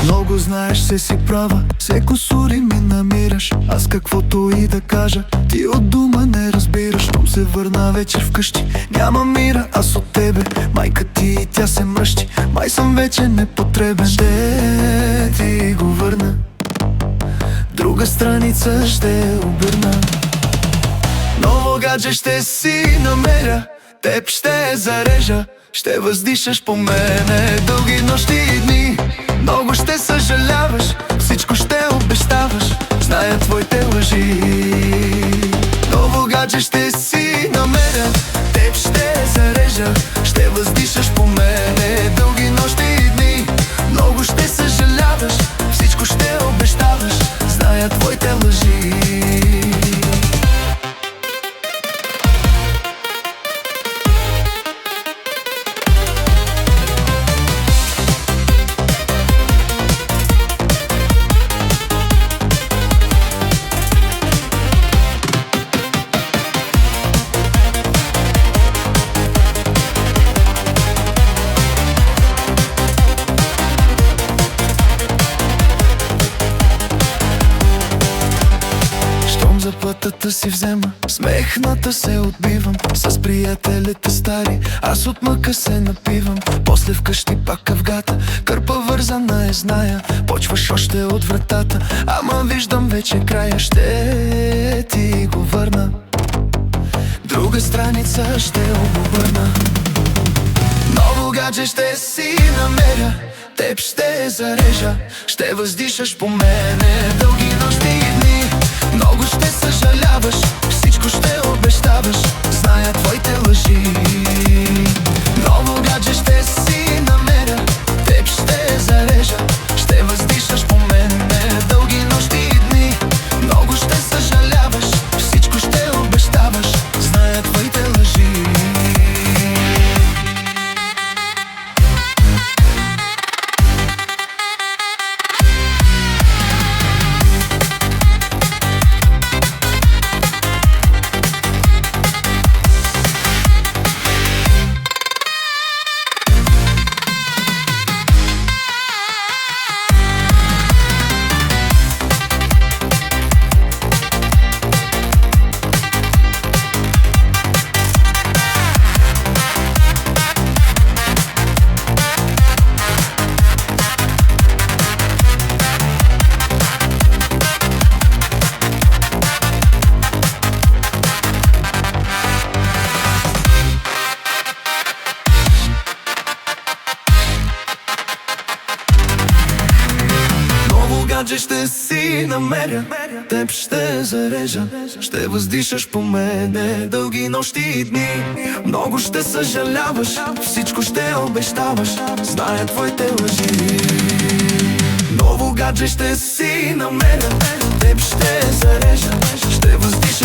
Много знаеш, се си права, все кусури ми намираш. Аз каквото и да кажа, ти от дума не разбираш. Щом се върна вечер вкъщи, няма мира, аз от тебе. Майка ти и тя се мръщи, май съм вече непотребен. Ще ти го върна, друга страница ще обърна. Ново гадже ще си намеря, теб ще зарежа. Ще въздишаш по мене дълги нощи и дни. Много ще съжаляваш, всичко ще обещаваш, зная твоите лъжи. Ново гадже ще си намеря, теб ще зарежа. Ще въздишаш по мене дълги нощи и дни. Много ще съжаляваш, всичко ще обещаваш, зная твоите лъжи. Заплатата си взема, смехната се отбивам. С приятелите стари, аз от мъка се напивам. После вкъщи пак къвгата, кърпа вързана е, зная. Почваш още от вратата, ама виждам вече края. Ще ти го върна, друга страница ще обърна. Ново гадже ще си намеря, теб ще зарежа. Ще въздишаш по мене дълги нощи и дни. Много ще съжаляваш, всичко ще обещаваш, зная твоите лъжи. Ново гадже ще си намеря, теб ще зарежа. Ще въздишаш по мене дълги нощи и дни. Много ще съжаляваш, всичко ще обещаваш, зная твоите лъжи. Гадже ще си намеря, теб ще зарежа. Ще въздишаш по мене дълги нощи и дни. Много ще съжаляваш, всичко ще обещаваш, зная твоите лъжи. Ново гадже ще си намеря, теб ще зарежа. Ще въздишаш